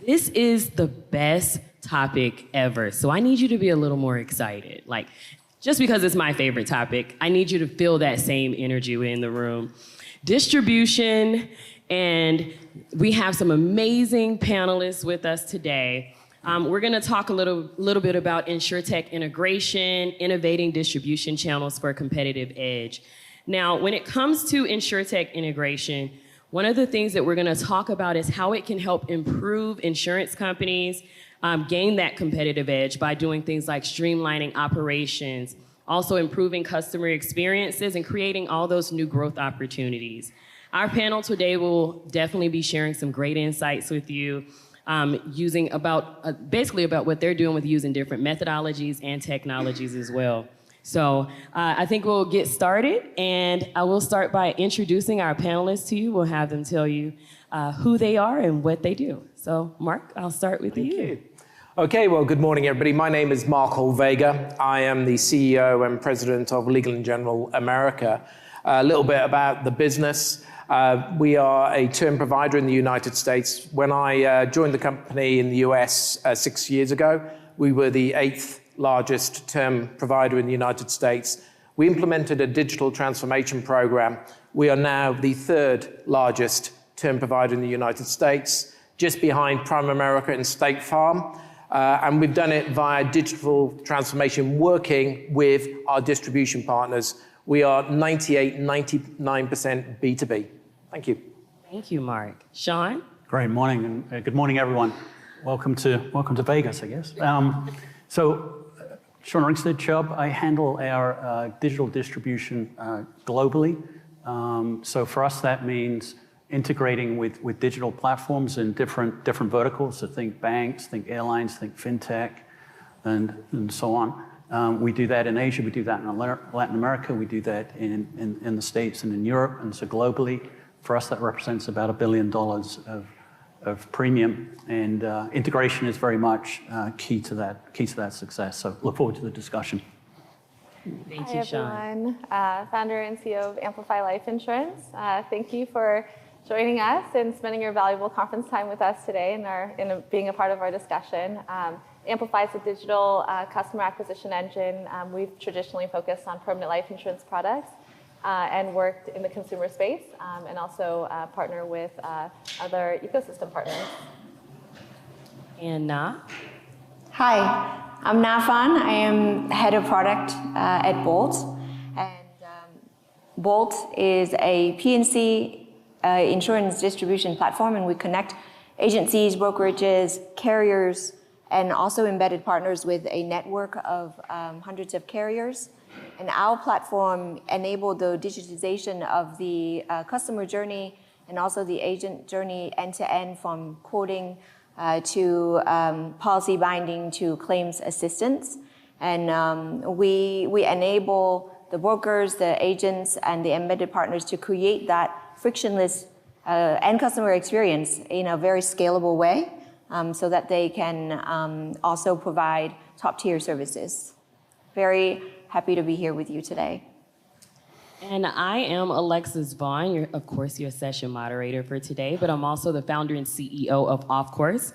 This is the best topic ever. So I need you to be a little more excited. Like, just because it's my favorite topic, I need you to feel that same energy in the room. Distribution, and we have some amazing panelists with us today. We're gonna talk a little bit about Insurtech integration, innovating distribution channels for a competitive edge. Now, when it comes to Insurtech integration, one of the things that we're gonna talk about is how it can help improve insurance companies gain that competitive edge by doing things like streamlining operations, also improving customer experiences and creating all those new growth opportunities. Our panel today will definitely be sharing some great insights with you using basically about what they're doing with using different methodologies and technologies as well. So I think we'll get started, and I will start by introducing our panelists to you. We'll have them tell you who they are and what they do. So Mark, I'll start with you. Okay, well, good morning, everybody. My name is Mark Hall-Vega. I am the CEO and President of Legal & General America. A little bit about the business. We are a term provider in the United States. When I joined the company in the US 6 years ago, we were the 8th largest term provider in the United States. We implemented a digital transformation program. We are now the 3rd largest term provider in the United States, just behind Prime America and State Farm. And we've done it via digital transformation, working with our distribution partners. We are 99% B2B. Thank you. Thank you, Mark. Sean? Great morning, and good morning, everyone. Welcome to Vegas, I guess. Sean Ringsted Chubb. I handle our digital distribution globally. So for us, that means integrating with digital platforms in different verticals. So think banks, think airlines, think fintech, and so on. We do that in Asia. We do that in Latin America. We do that in the States and in Europe. And so globally, for us, that represents about $1 billion of premium, and integration is very much key to that success. So look forward to the discussion. Thank you, Sean. Hi, everyone. Founder and CEO of Amplify Life Insurance. Thank you for joining us and spending your valuable conference time with us today and being a part of our discussion. Amplify is a digital customer acquisition engine. We've traditionally focused on permanent life insurance products and worked in the consumer space, and also partner with other ecosystem partners. And Na? Hi, I'm Na Fan. I am head of product at Bolt. And Bolt is a P&C insurance distribution platform, and we connect agencies, brokerages, carriers, and also embedded partners with a network of hundreds of carriers. And our platform enabled the digitization of the customer journey and also the agent journey end-to-end, from quoting to policy binding to claims assistance. And we enable the brokers, the agents, and the embedded partners to create that frictionless end customer experience in a very scalable way, so that they can also provide top-tier services. Very happy to be here with you today. And I am Alexis Vaughn, of course, your session moderator for today, but I'm also the founder and CEO of Offcourse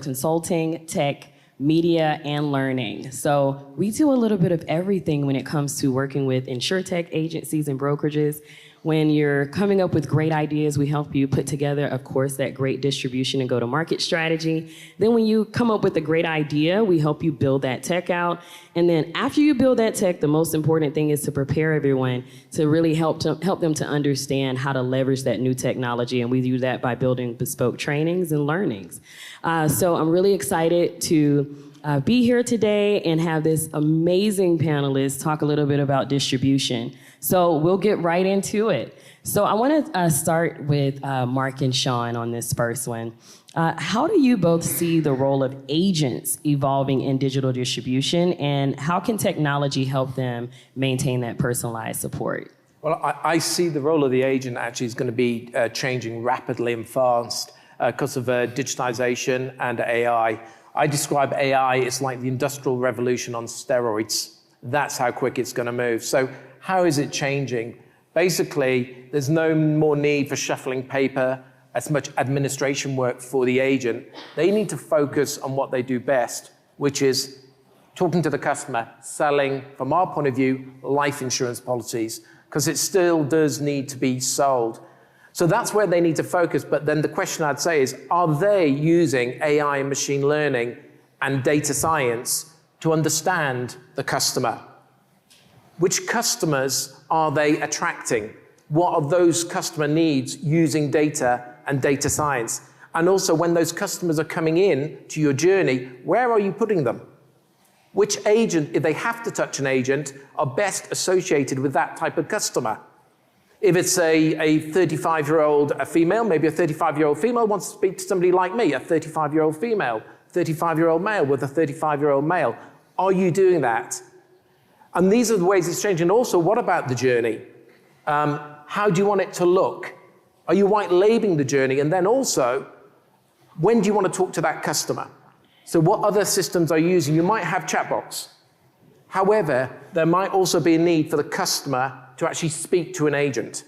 Consulting, Tech, Media, and Learning. So we do a little bit of everything when it comes to working with Insurtech agencies and brokerages. When you're coming up with great ideas, we help you put together, of course, that great distribution and go-to-market strategy. Then when you come up with a great idea, we help you build that tech out. And then after you build that tech, the most important thing is to prepare everyone to really help them to understand how to leverage that new technology. And we do that by building bespoke trainings and learnings. So I'm really excited to be here today and have this amazing panelist talk a little bit about distribution. So we'll get right into it. So I want to start with Mark and Sean on this first one. How do you both see the role of agents evolving in digital distribution, and how can technology help them maintain that personalized support? Well, I see the role of the agent actually is going to be changing rapidly and fast because of digitization and AI. I describe AI as like the industrial revolution on steroids. That's how quick it's going to move. So how is it changing? Basically, there's no more need for shuffling paper as much administration work for the agent. They need to focus on what they do best, which is talking to the customer, selling, from our point of view, life insurance policies, because it still does need to be sold. So that's where they need to focus. But then the question I'd say is, are they using AI and machine learning and data science to understand the customer? Which customers are they attracting? What are those customer needs using data and data science? And also, when those customers are coming in to your journey, where are you putting them? Which agent, if they have to touch an agent, are best associated with that type of customer? If it's a 35-year-old female, maybe a 35-year-old female wants to speak to somebody like me, a 35-year-old female, 35-year-old male with a 35-year-old male. Are you doing that? And these are the ways it's changing. Also, what about the journey? How do you want it to look? Are you white labeling the journey? And then also, when do you want to talk to that customer? So what other systems are you using? You might have chatbots. However, there might also be a need for the customer to actually speak to an agent.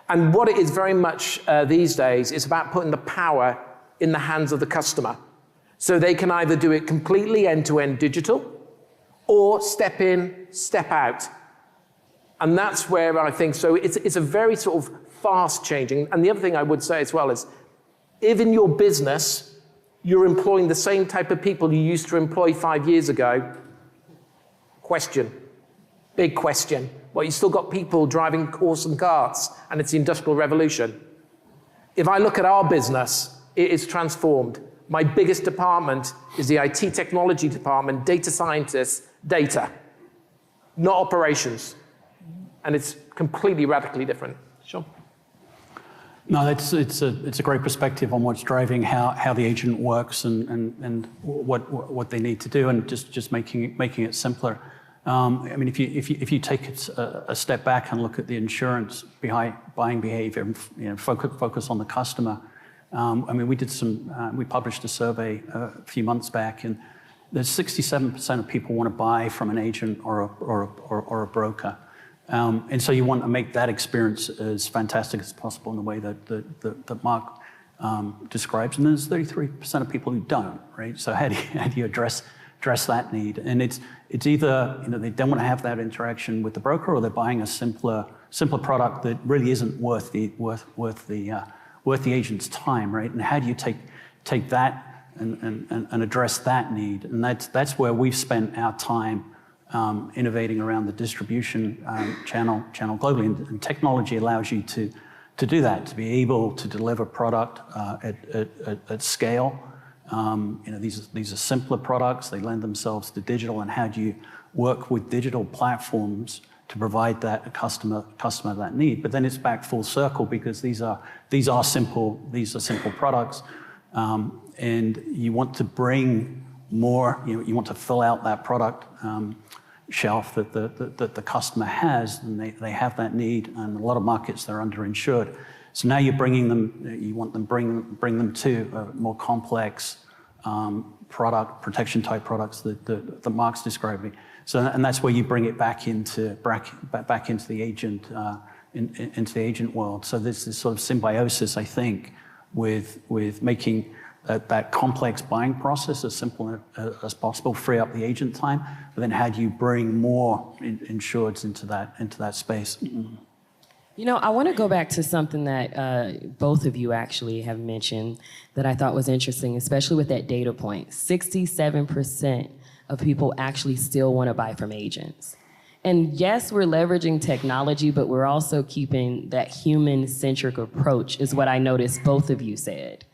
And what it is very much these days is about putting the power in the hands of the customer. So they can either do it completely end-to-end digital, or step in, step out. And that's where I think, so it's a very sort of fast changing. And the other thing I would say as well is, if in your business, you're employing the same type of people you used to employ 5 years ago, question, big question. Well, you still got people driving horse and carts, and it's the Industrial Revolution. If I look at our business, it is transformed. My biggest department is the IT technology department, data scientists, data, not operations. And it's completely radically different. Sure. No, it's a great perspective on what's driving how the agent works and what they need to do, and just making it simpler. I mean, if you take a step back and look at the insurance buying behavior, and, focus on the customer. I mean, we published a survey a few months back, and there's 67% of people want to buy from an agent or a broker. And so you want to make that experience as fantastic as possible in the way that Mark describes. And there's 33% of people who don't, right? So how do you address that need? And it's either they don't want to have that interaction with the broker, or they're buying a simpler product that really isn't worth the agent's time, right? And how do you take that and address that need? And that's where we've spent our time innovating around the distribution channel globally. And technology allows you to do that, to be able to deliver product at scale. These are simpler products. They lend themselves to digital. And how do you work with digital platforms to provide that customer that need? But then it's back full circle, because these are simple products, and you want to bring more. You want to fill out that product shelf that the customer has, and they have that need. And a lot of markets, they're underinsured. So now you're bringing them. You want them bring them to more complex protection type products that Mark's describing. So, and that's where you bring it back into the agent into the agent world. So there's this sort of symbiosis, I think, with making that complex buying process as simple as possible, free up the agent time. But then how do you bring more insureds into that space? I want to go back to something that both of you actually have mentioned that I thought was interesting, especially with that data point. 67% of people actually still want to buy from agents. And yes, we're leveraging technology, but we're also keeping that human-centric approach, is what I noticed both of you said.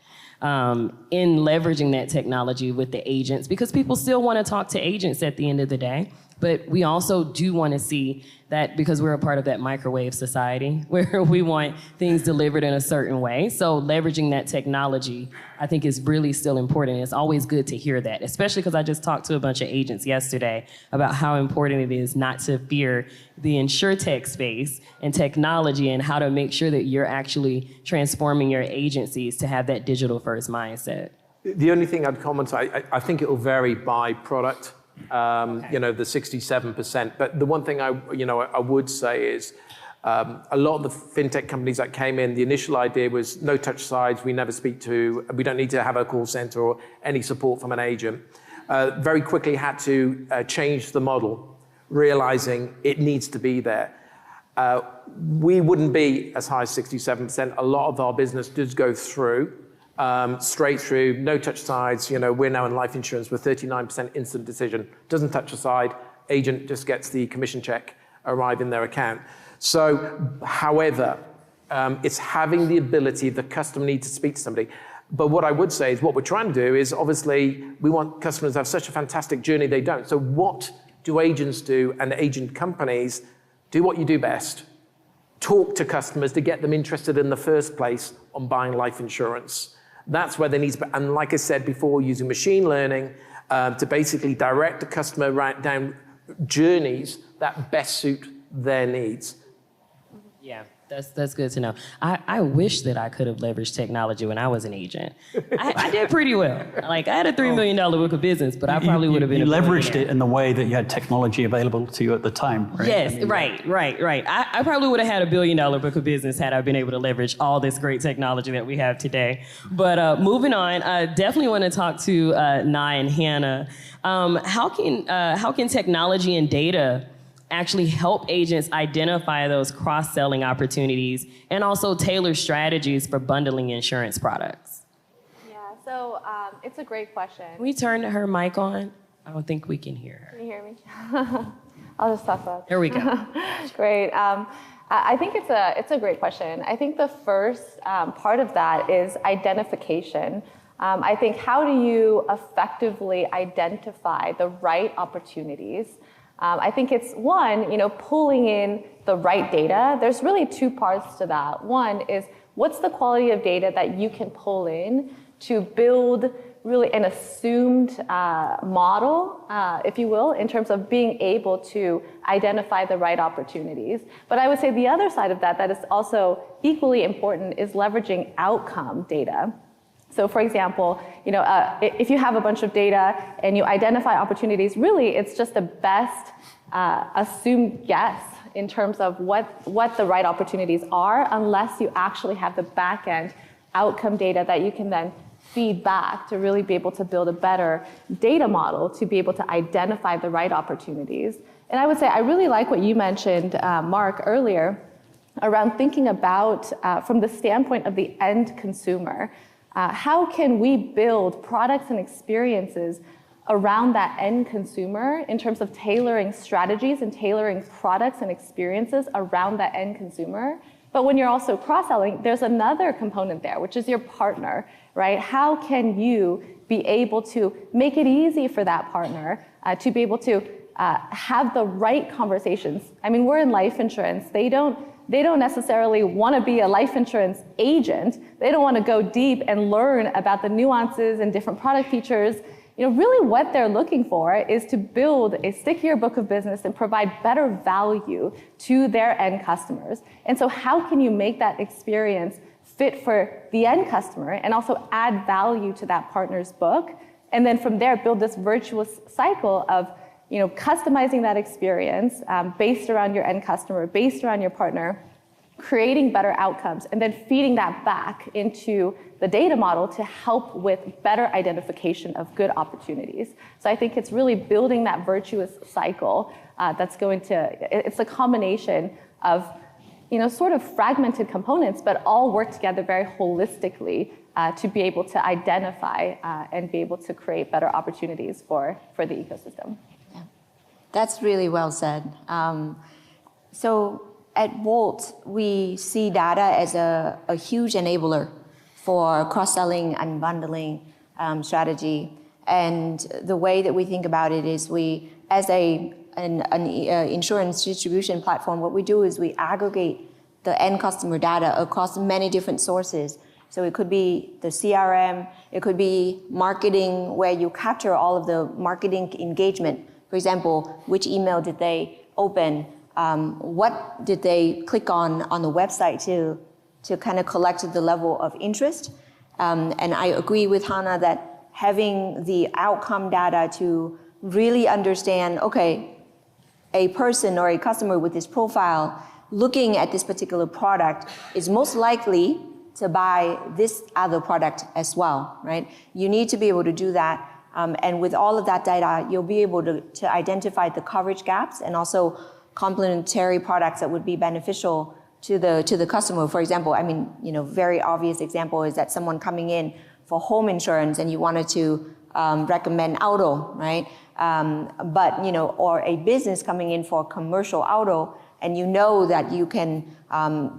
In leveraging that technology with the agents, because people still want to talk to agents at the end of the day. But we also do want to see that, because we're a part of that microwave society where we want things delivered in a certain way. So leveraging that technology, I think, is really still important. It's always good to hear that, especially because I just talked to a bunch of agents yesterday about how important it is not to fear the Insurtech space and technology, and how to make sure that you're actually transforming your agencies to have that digital first mindset. The only thing I'd comment, I think it will vary by product. Okay. The 67%. But the one thing I would say is, A lot of the fintech companies that came in, the initial idea was no touch sides, we never speak to, we don't need to have a call center or any support from an agent. Very quickly had to change the model, realizing it needs to be there. We wouldn't be as high as 67%. A lot of our business does go through, straight through, no touch sides. You know, we're now in life insurance with 39% instant decision. Doesn't touch a side, agent just gets the commission check arrive in their account. So, however, it's having the ability, the customer needs to speak to somebody. But what I would say is what we're trying to do is obviously we want customers to have such a fantastic journey, they don't. So what do agents do and agent companies? Do what you do best. Talk to customers to get them interested in the first place on buying life insurance. That's where they need to, and like I said before, using machine learning to basically direct the customer right down journeys that best suit their needs. Yeah, that's good to know. I wish that I could have leveraged technology when I was an agent. I did pretty well. Like, I had a $3 million book of business, but I probably would have been You a leveraged it in the way that you had technology available to you at the time, right? Yes, right. I probably would have had a $1 billion book of business had I been able to leverage all this great technology that we have today. But moving on, I definitely want to talk to Nye and Hannah. How can technology and data actually help agents identify those cross-selling opportunities and also tailor strategies for bundling insurance products? Yeah, so it's a great question. Can we turn her mic on? I don't think we can hear her. Can you hear me? I'll just talk about. There we go. Great. I think it's a great question. I think the first part of that is identification. I think how do you effectively identify the right opportunities? I think it's one, pulling in the right data. There's really two parts to that. One is what's the quality of data that you can pull in to build really an assumed model, if you will, in terms of being able to identify the right opportunities. But I would say the other side of that is also equally important is leveraging outcome data. So for example, if you have a bunch of data and you identify opportunities, really it's just the best assumed guess in terms of what the right opportunities are, unless you actually have the back-end outcome data that you can then feed back to really be able to build a better data model to be able to identify the right opportunities. And I would say I really like what you mentioned, Mark, earlier, around thinking about from the standpoint of the end consumer. How can we build products and experiences around that end consumer in terms of tailoring strategies and tailoring products and experiences around that end consumer? But when you're also cross-selling, there's another component there, which is your partner, right? How can you be able to make it easy for that partner to be able to have the right conversations? I mean, we're in life insurance. They don't necessarily want to be a life insurance agent. They don't want to go deep and learn about the nuances and different product features. Really what they're looking for is to build a stickier book of business and provide better value to their end customers. And so how can you make that experience fit for the end customer and also add value to that partner's book? And then from there, build this virtuous cycle of customizing that experience based around your end customer, based around your partner, creating better outcomes, and then feeding that back into the data model to help with better identification of good opportunities. So I think it's really building that virtuous cycle that's going to, it's a combination of sort of fragmented components, but all work together very holistically to be able to identify and be able to create better opportunities for the ecosystem. That's really well said. So at Volt, we see data as a huge enabler for cross-selling and bundling strategy. And the way that we think about it is we, as an insurance distribution platform, what we do is we aggregate the end customer data across many different sources. So it could be the CRM, it could be marketing, where you capture all of the marketing engagement. For example, which email did they open? What did they click on the website to kind of collect the level of interest? And I agree with Hannah that having the outcome data to really understand, okay, a person or a customer with this profile, looking at this particular product is most likely to buy this other product as well, right? You need to be able to do that. And with all of that data, you'll be able to identify the coverage gaps and also complementary products that would be beneficial to the customer. For example, I mean, very obvious example is that someone coming in for home insurance and you wanted to recommend auto, right? But, or a business coming in for commercial auto, and you know that you can,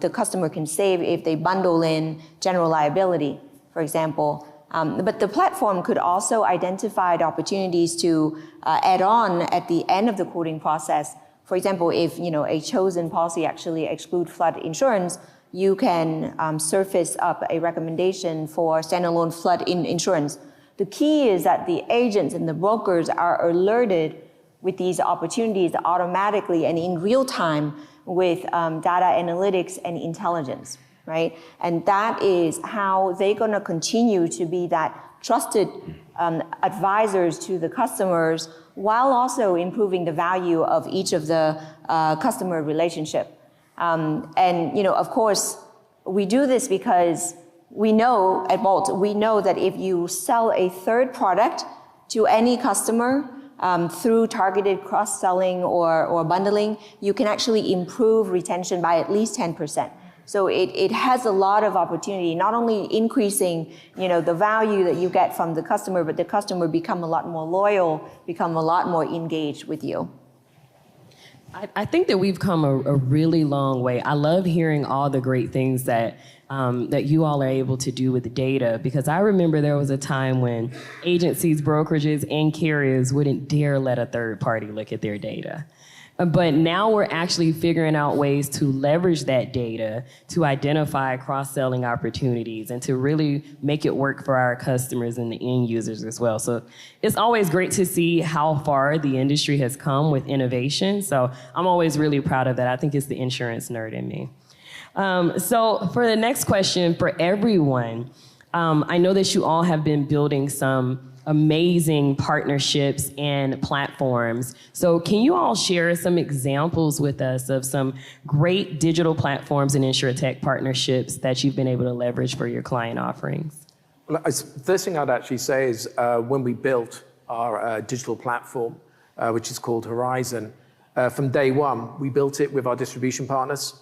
the customer can save if they bundle in general liability, for example. But the platform could also identify the opportunities to add on at the end of the quoting process. For example, if a chosen policy actually excludes flood insurance, you can surface up a recommendation for standalone flood insurance. The key is that the agents and the brokers are alerted with these opportunities automatically and in real time with data analytics and intelligence, right? And that is how they're gonna continue to be that trusted advisors to the customers while also improving the value of each of the customer relationship. And of course, we do this because we know at Bolt, we know that if you sell a third product to any customer through targeted cross-selling or bundling, you can actually improve retention by at least 10%. So it has a lot of opportunity, not only increasing, the value that you get from the customer, but the customer become a lot more loyal, become a lot more engaged with you. I think that we've come a really long way. I love hearing all the great things that you all are able to do with the data, because I remember there was a time when agencies, brokerages, and carriers wouldn't dare let a third party look at their data. But now we're actually figuring out ways to leverage that data to identify cross-selling opportunities and to really make it work for our customers and the end users as well. So it's always great to see how far the industry has come with innovation. So I'm always really proud of that. I think it's the insurance nerd in me. So for the next question for everyone, I know that you all have been building some amazing partnerships and platforms. So can you all share some examples with us of some great digital platforms and Insurtech partnerships that you've been able to leverage for your client offerings? Well, first thing I'd actually say is when we built our digital platform, which is called Horizon, from day one, we built it with our distribution partners.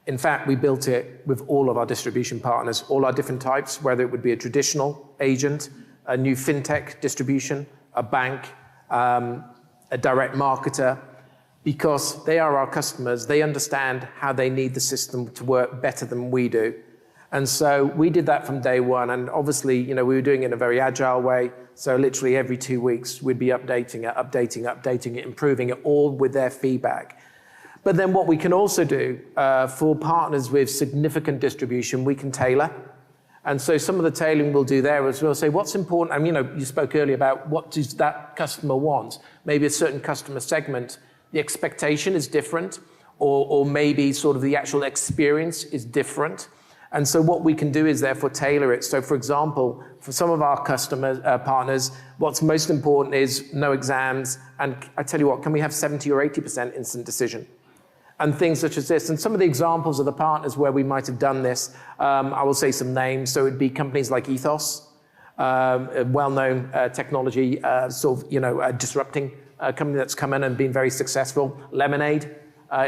In fact, we built it with all of our distribution partners, all our different types, whether it would be a traditional agent, a new fintech distribution, a bank, a direct marketer, because they are our customers. They understand how they need the system to work better than we do. And so we did that from day one. And obviously, we were doing it in a very agile way. So literally every 2 weeks, we'd be updating it, improving it, all with their feedback. But then what we can also do for partners with significant distribution, we can tailor. And so some of the tailoring we'll do there is we'll say, what's important? I mean, you spoke earlier about what does that customer want? Maybe a certain customer segment, the expectation is different, or maybe sort of the actual experience is different. And so what we can do is therefore tailor it. So for example, for some of our customers, partners, what's most important is no exams. And I tell you what, can we have 70 or 80% instant decision? And things such as this. And some of the examples of the partners where we might have done this, I will say some names. So it'd be companies like Ethos, a well-known technology, disrupting company that's come in and been very successful. Lemonade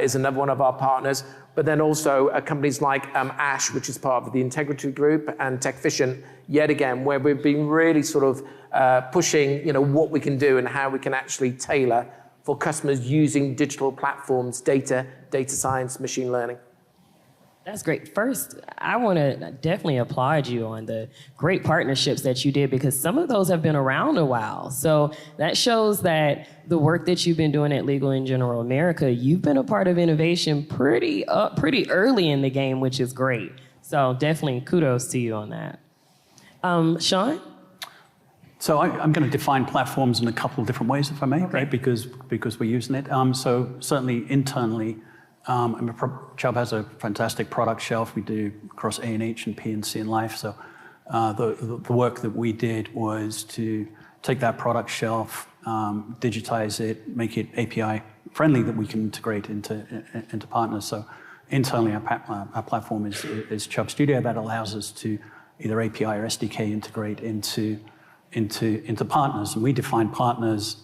is another one of our partners. But then also companies like Ash, which is part of the Integrity Group, and TechFision, yet again, where we've been really sort of pushing, what we can do and how we can actually tailor for customers using digital platforms, data science, machine learning. That's great. First, I want to definitely applaud you on the great partnerships that you did, because some of those have been around a while. So that shows that the work that you've been doing at Legal & General America, you've been a part of innovation pretty early in the game, which is great. So definitely kudos to you on that. Sean? So I'm going to define platforms in a couple of different ways, if I may, okay. right? Because we're using it. So certainly internally, Chubb has a fantastic product shelf. We do across A&H and P&C and Life. So the work that we did was to take that product shelf, digitize it, make it API friendly that we can integrate into partners. So internally, our platform is Chubb Studio that allows us to either API or SDK integrate into partners. And we define partners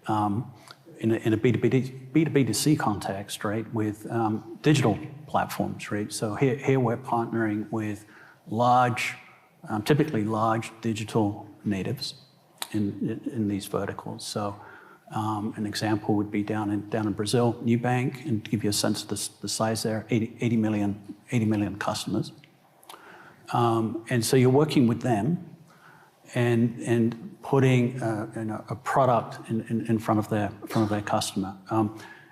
in a B2B2C context, right, with digital platforms, right? So here we're partnering with typically large digital natives in these verticals. So an example would be down in Brazil, Nubank, and to give you a sense of the size there, 80 million customers. And so you're working with them and putting a product in front of their customer.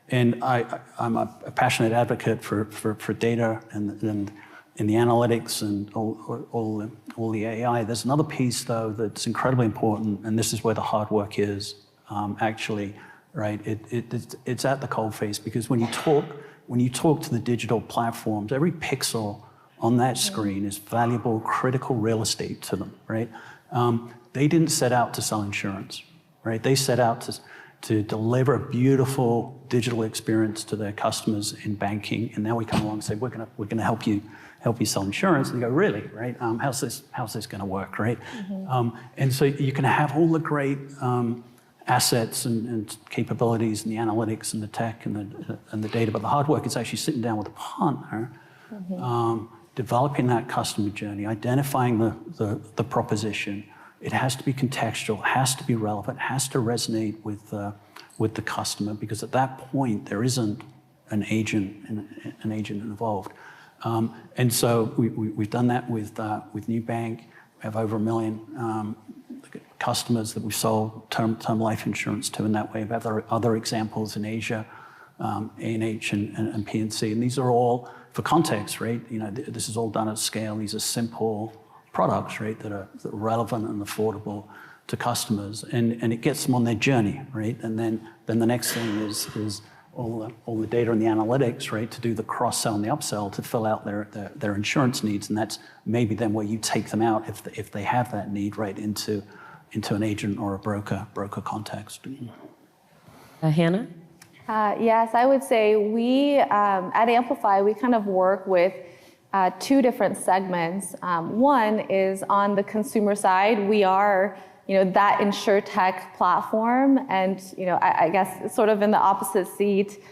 And I'm a passionate advocate for data and the analytics and all the AI. There's another piece though that's incredibly important, and this is where the hard work is. Actually, right? It's at the coalface, because when you talk to the digital platforms, every pixel on that screen is valuable, critical real estate to them, right? They didn't set out to sell insurance, right? They set out to deliver a beautiful digital experience to their customers in banking, and now we come along and say we're gonna help you sell insurance, and they go, really, right? How's this gonna work, right? And so you can have all the great assets and capabilities and the analytics and the tech and the data, but the hard work is actually sitting down with a partner, developing that customer journey, identifying the proposition. It has to be contextual, has to be relevant, has to resonate with the customer, because at that point there isn't an agent involved. And so we've done that with Nubank. We have over 1 million customers that we sold term life insurance to in that way. We have other examples in Asia, A&H and P&C, and these are all, for context, right? You know, this is all done at scale. These are simple products, right, that are relevant and affordable to customers, and it gets them on their journey, right? And then the next thing is all the data and the analytics, right, to do the cross-sell and the upsell to fill out their insurance needs, and that's maybe then where you take them out if they have that need, right, into an agent or a broker context. Hannah? Yes, I would say we, at Amplify, we kind of work with two different segments. One is on the consumer side. We are, that Insurtech platform, and, I guess sort of in the opposite seat,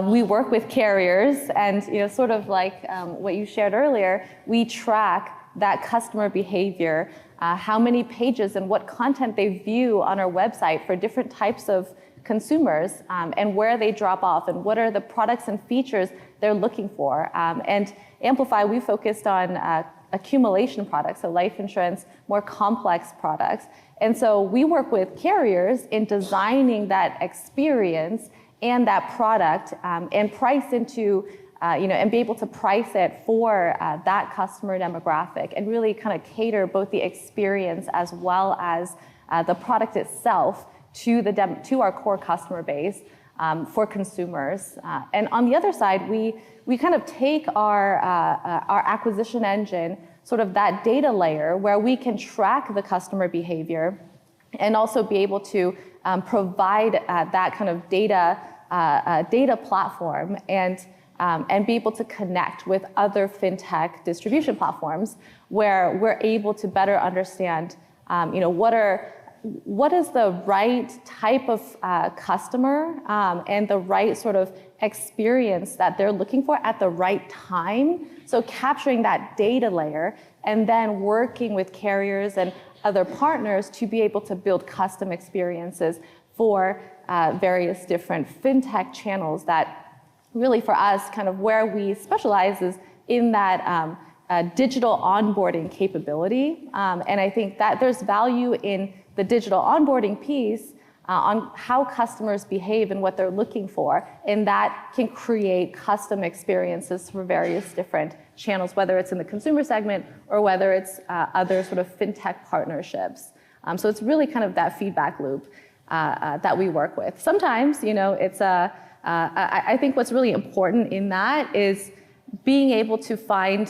we work with carriers, and, sort of like what you shared earlier, we track that customer behavior, how many pages and what content they view on our website for different types of consumers, and where they drop off, and what are the products and features they're looking for. And Amplify, we focused on accumulation products, so life insurance, more complex products. And so we work with carriers in designing that experience and that product, and price into, and be able to price it for that customer demographic, and really kind of cater both the experience as well as the product itself to our core customer base for consumers. And on the other side, we kind of take our acquisition engine, sort of that data layer where we can track the customer behavior and also be able to provide that kind of data platform and be able to connect with other fintech distribution platforms where we're able to better understand, what is the right type of customer and the right sort of experience that they're looking for at the right time. So capturing that data layer and then working with carriers and other partners to be able to build custom experiences for various different fintech channels that really for us kind of where we specialize is in that digital onboarding capability. And I think that there's value in the digital onboarding piece on how customers behave and what they're looking for, and that can create custom experiences for various different channels, whether it's in the consumer segment or whether it's other sort of fintech partnerships. So it's really kind of that feedback loop that we work with. Sometimes, it's I think what's really important in that is being able to find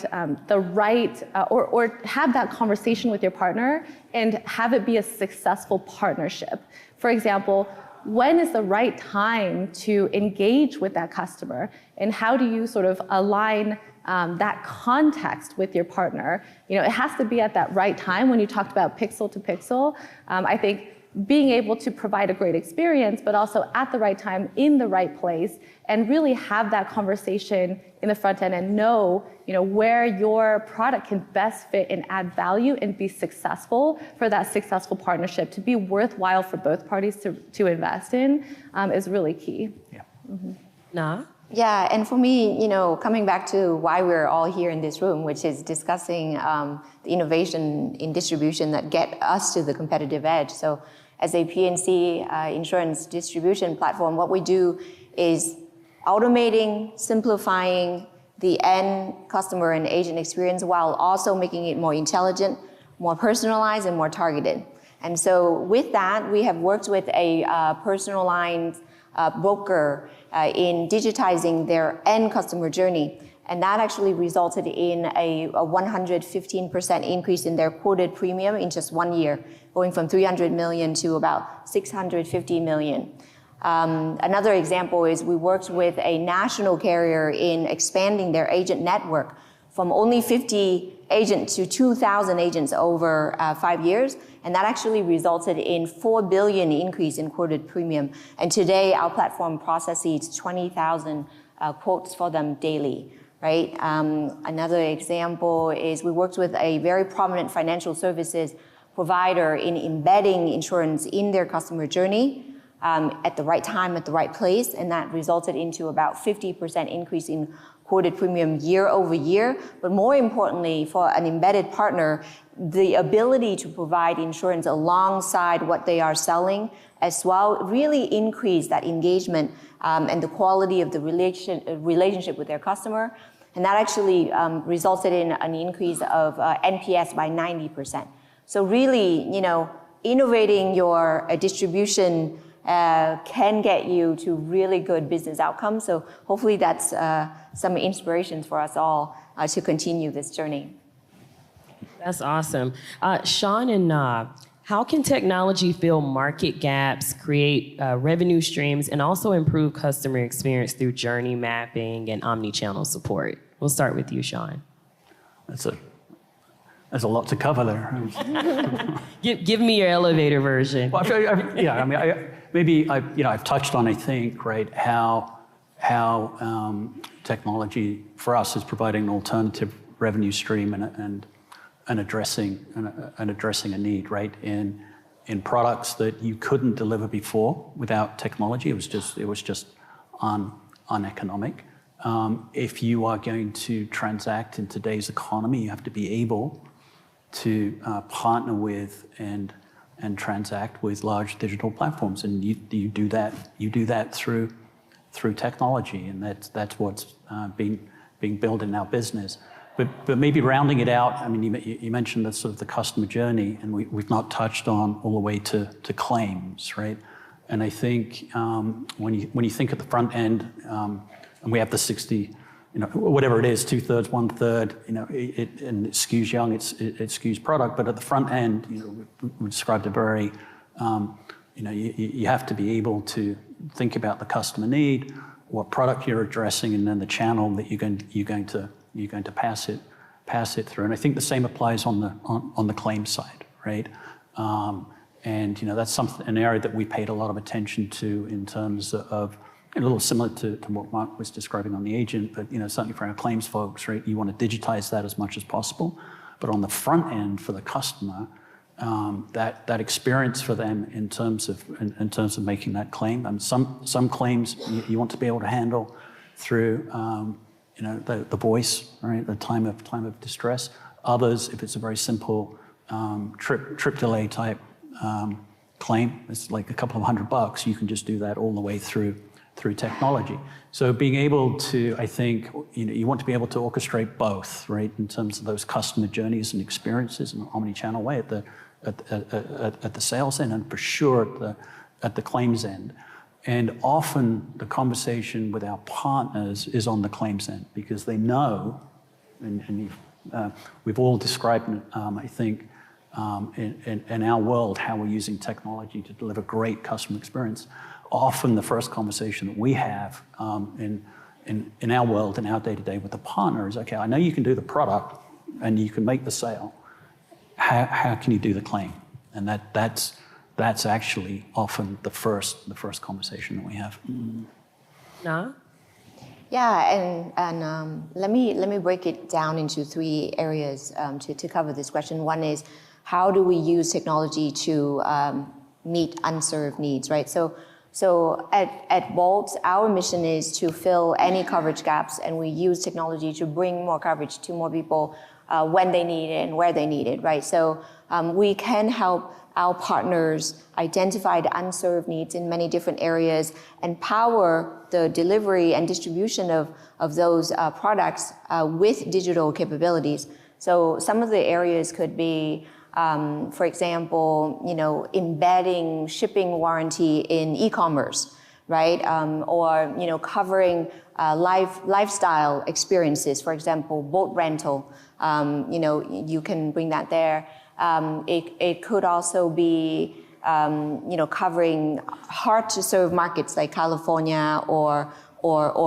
the right, or have that conversation with your partner and have it be a successful partnership. For example, when is the right time to engage with that customer, and how do you sort of align that context with your partner. It has to be at that right time. When you talked about pixel to pixel, I think being able to provide a great experience, but also at the right time, in the right place, and really have that conversation in the front end and know, where your product can best fit and add value and be successful for that successful partnership to be worthwhile for both parties to invest in is really key. Yeah. Mm-hmm. Nah? Yeah, and for me, coming back to why we're all here in this room, which is discussing the innovation in distribution that get us to the competitive edge. So as a P&C insurance distribution platform, what we do is automating, simplifying the end customer and agent experience while also making it more intelligent, more personalized, and more targeted. And so with that, we have worked with a personal lines broker in digitizing their end customer journey. And that actually resulted in a 115% increase in their quoted premium in just 1 year, going from 300 million to about 650 million. Another example is we worked with a national carrier in expanding their agent network from only 50 agents to 2,000 agents over 5 years. And that actually resulted in 4 billion increase in quoted premium. And today our platform processes 20,000 quotes for them daily, right? Another example is we worked with a very prominent financial services provider in embedding insurance in their customer journey at the right time, at the right place. And that resulted into about 50% increase in quoted premium year over year. But more importantly, for an embedded partner, the ability to provide insurance alongside what they are selling as well really increase that engagement and the quality of the relationship with their customer. And that actually resulted in an increase of NPS by 90%. So really, innovating your distribution can get you to really good business outcomes. So hopefully that's some inspirations for us all to continue this journey. That's awesome. Sean and Na, how can technology fill market gaps, create revenue streams, and also improve customer experience through journey mapping and omni-channel support? We'll start with you, Sean. There's a lot to cover there. Give me your elevator version. Well, I've touched on, I think, right, how technology for us is providing an alternative revenue stream and addressing a need, right, in products that you couldn't deliver before without technology. It was just uneconomic. If you are going to transact in today's economy, you have to be able to partner with and transact with large digital platforms, and you do that through technology, and that's what's being built in our business. But maybe rounding it out, I mean, you mentioned the sort of the customer journey, and we've not touched on all the way to claims, right? And I think when you think at the front end, and we have the 60, whatever it is, 2/3, 1/3, and it skews young, it skews product, but at the front end, we described a very, you have to be able to think about the customer need, what product you're addressing, and then the channel that you're going to pass it through. And I think the same applies on the claim side, right? And that's an area that we paid a lot of attention to in terms of, a little similar to what Mark was describing on the agent, but certainly for our claims folks, right? You want to digitize that as much as possible, but on the front end for the customer, that experience for them in terms of making that claim. And some claims you want to be able to handle through the voice, right? The time of distress. Others, if it's a very simple trip delay type claim, it's like a couple of $100, you can just do that all the way through technology. So being able to, I think, you want to be able to orchestrate both, right, in terms of those customer journeys and experiences in an omni-channel way at the sales end, and for sure at the claims end. And often the conversation with our partners is on the claims end, because they know, and we've all described, I think, in our world, how we're using technology to deliver great customer experience, often the first conversation that we have in our world, in our day-to-day with the partner is, okay, I know you can do the product and you can make the sale. How can you do the claim? And that's actually often the first conversation that we have. Nah? Yeah, and let me break it down into 3 areas to cover this question. One is, how do we use technology to meet unserved needs, right? So at Bolt, our mission is to fill any coverage gaps, and we use technology to bring more coverage to more people when they need it and where they need it, right? So we can help our partners identify the unserved needs in many different areas and power the delivery and distribution of those products with digital capabilities. So some of the areas could be, for example, embedding shipping warranty in e-commerce, right? Or covering lifestyle experiences. For example, boat rental. You can bring that there. It could also be, covering hard-to-serve markets like California or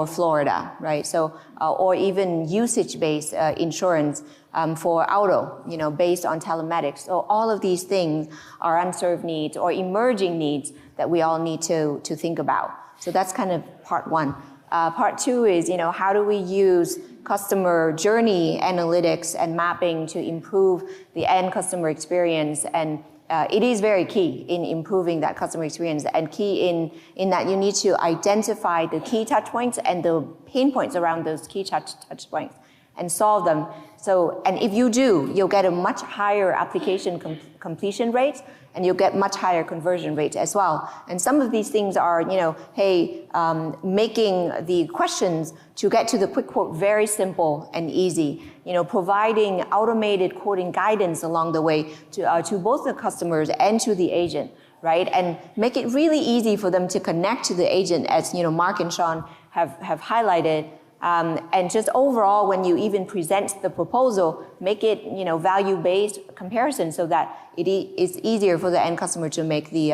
Florida, right? So, or even usage-based insurance for auto, based on telematics. So all of these things are unserved needs or emerging needs that we all need to think about. So that's kind of part 1. Part 2 is, how do we use customer journey analytics and mapping to improve the end customer experience? And it is very key in improving that customer experience, and key in that you need to identify the key touch points and the pain points around those key touch points and solve them. So, and if you do, you'll get a much higher application completion rate, and you'll get much higher conversion rate as well. And some of these things are, making the questions to get to the quick quote very simple and easy. Providing automated quoting guidance along the way to both the customers and to the agent, right? And make it really easy for them to connect to the agent, as Mark and Sean have highlighted. And just overall, when you even present the proposal, make it value-based comparison so that it is easier for the end customer to make the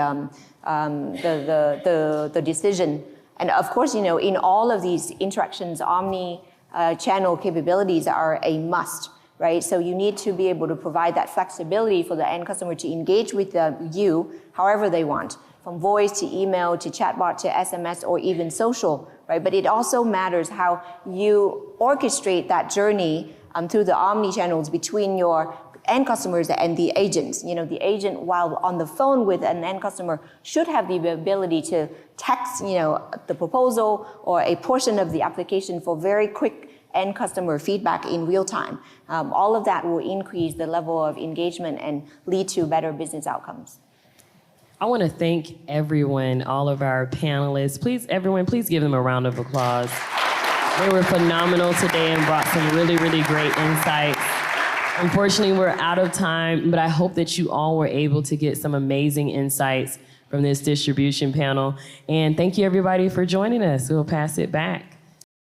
decision. And of course, in all of these interactions, omni-channel capabilities are a must, right? So you need to be able to provide that flexibility for the end customer to engage with you however they want, from voice to email to chatbot to SMS or even social, right? But it also matters how you orchestrate that journey through the omni-channels between your end customers and the agents. The agent, while on the phone with an end customer, should have the ability to text, the proposal or a portion of the application for very quick end customer feedback in real time. All of that will increase the level of engagement and lead to better business outcomes. I want to thank everyone, all of our panelists. Please give them a round of applause. They were phenomenal today and brought some really, really great insights. Unfortunately, we're out of time, but I hope that you all were able to get some amazing insights from this distribution panel. And thank you, everybody, for joining us. We'll pass it back.